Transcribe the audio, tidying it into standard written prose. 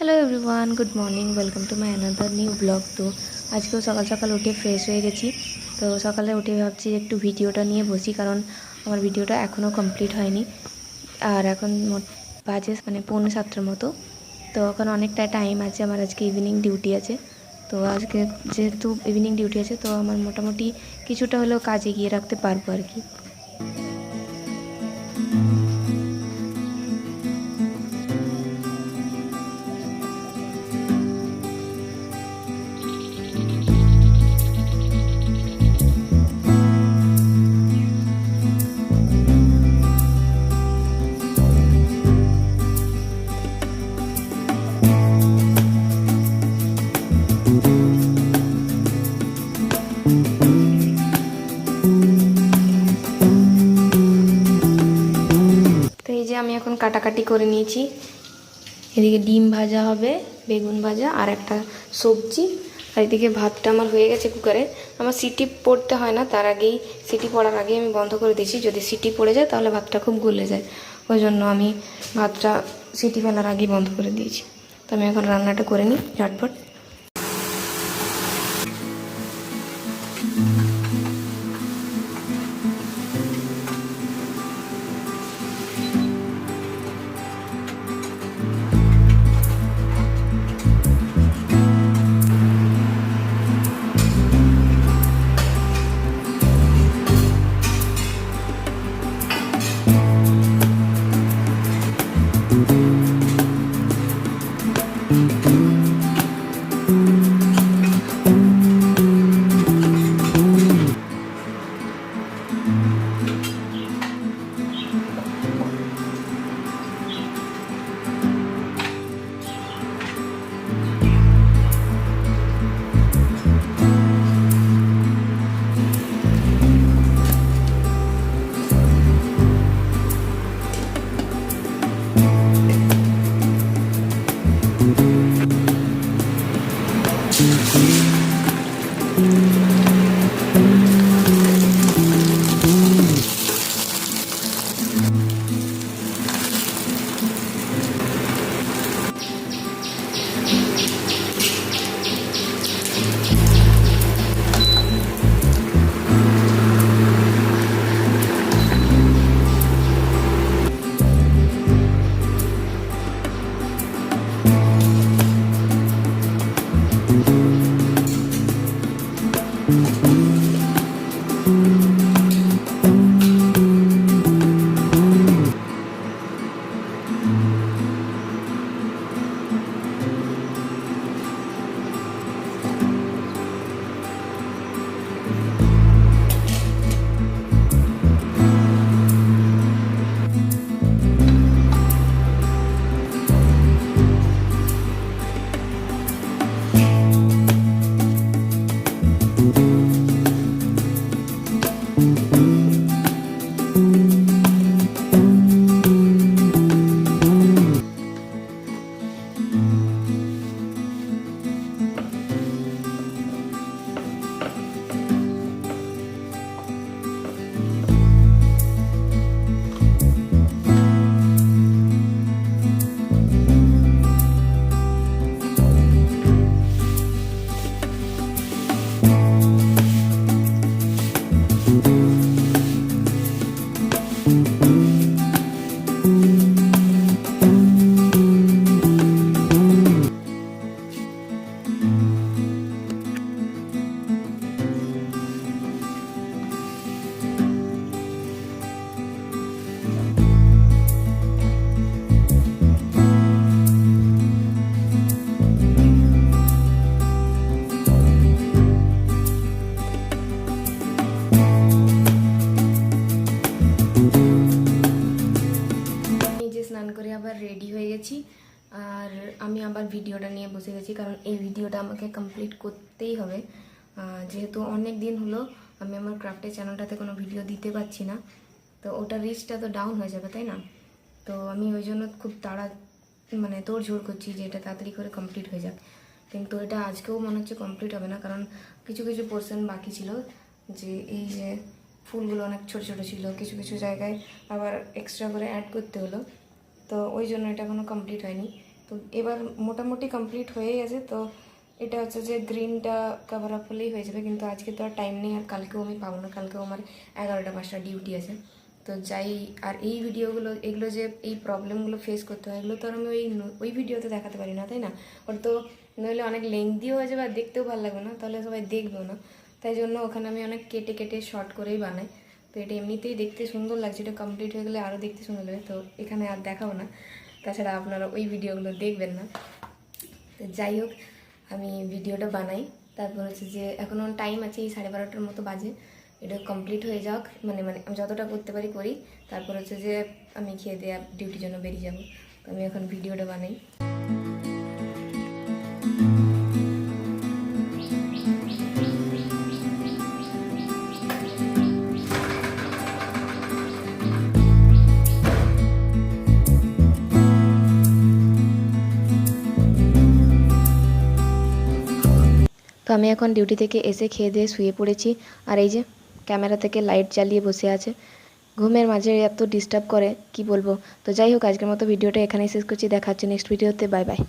Hello everyone, good morning, welcome to my another new blog. তো আজকেও সকাল সকাল উঠে ফ্রেশ হয়ে গেছি। তো সকালে উঠে ভাবছি একটু ভিডিওটা নিয়ে বসি, কারণ আমার ভিডিওটা এখনও কমপ্লিট হয়নি। আর এখন বাজে মানে 6:45 মতো। তো এখন অনেকটা টাইম আছে, আমার আজকে ইভিনিং ডিউটি আছে। তো আজকে যেহেতু ইভিনিং ডিউটি আছে, তো আমার মোটামুটি কিছুটা হলেও কাজ এগিয়ে রাখতে পারবো আর কি। তো এই যে আমি এখন কাটাকাটি করে নিয়েছি। এদিকে ডিম ভাজা হবে, বেগুন ভাজা আর একটা সবজি। আর এদিকে ভাতটা আমার হয়ে গেছে কুকারে। আমার সিটি পড়তে হয় না, তার আগেই সিটি পড়ার আগেই আমি বন্ধ করে দিয়েছি। যদি সিটি পড়ে যায় তাহলে ভাতটা খুব গলে যায়, ওই জন্য আমি ভাতটা সিটি ফেলার আগেই বন্ধ করে দিয়েছি। তো আমি এখন রান্নাটা করে নিই ঝটপট। স্নান করে আবার রেডি হয়ে গেছি, আর আমি আবার ভিডিওটা নিয়ে বসে গেছি, কারণ এই ভিডিওটা আমাকে কমপ্লিট করতেই হবে। যেহেতু অনেক দিন হলো আমি আমার ক্রাফটের চ্যানেলটাতে কোনো ভিডিও দিতে পারছি না, তো ওটা রিচটা তো ডাউন হয়ে যাবে, তাই না? তো আমি ওই জন্য খুব তোড়জোড় করছি যে এটা তাড়াতাড়ি করে কমপ্লিট হয়ে যাক। কিন্তু এটা আজকেও মনে হচ্ছে কমপ্লিট হবে না, কারণ কিছু কিছু পোর্শন বাকি ছিল। যে এই যে ফুলগুলো অনেক ছোট ছোট ছিল, কিছু কিছু জায়গায় আবার এক্সট্রা করে অ্যাড করতে হলো, তো ওই জন্য এটা এখনও কমপ্লিট হয়নি। তো তো এবার মোটামুটি কমপ্লিট হয়ে গেছে। তো এটা হচ্ছে যে গ্রিনটা কভার আপ হলেই হয়ে যাবে, কিন্তু আজকে তো আর টাইম নেই, আর কালকেও আমি পাবো না, কালকেও আমার 11টা 5টা ডিউটি আছে। তো যাই, আর এই ভিডিওগুলো, এগুলো যে এই প্রবলেমগুলো ফেস করতে হয়, এগুলো তো আর আমি ওই ভিডিওতে দেখাতে পারি না, তাই না? ওর তো নইলে অনেক লেন্থিও হয়ে যাবে আর দেখতেও ভালো লাগবে না, তাহলে সবাই দেখবেও না। তাই জন্য ওখানে আমি অনেক কেটে কেটে শর্ট করেই বানাই। তো এটা এমনিতেই দেখতে সুন্দর লাগছে, এটা কমপ্লিট হয়ে গেলে আরও দেখতে সুন্দর লাগবে। তো এখানে আর দেখাবো না, তাছাড়া আপনারা ওই ভিডিওগুলো দেখবেন না। তো যাই হোক, আমি ভিডিওটা বানাই, তারপর হচ্ছে যে এখনও টাইম আছে, এই 12:30টার মতো বাজে। এটা কমপ্লিট হয়ে যাক, মানে আমি যতটা করতে পারি করি, তারপর হচ্ছে যে আমি খেয়ে দিয়ে ডিউটির জন্য বেরিয়ে যাব। তো আমি এখন ভিডিওটা বানাই। তো আমি এখন ডিউটি থেকে এসে খেয়ে দিয়ে শুয়ে পড়েছি, আর এই যে ক্যামেরা থেকে লাইট জ্বালিয়ে বসে আছে। ঘুমের মাঝে এত ডিস্টার্ব করে কি বলবো। তো যাই হোক, আজকের মতো ভিডিওটা এখানেই শেষ করছি, দেখা হচ্ছে নেক্সট ভিডিওতে। Bye bye.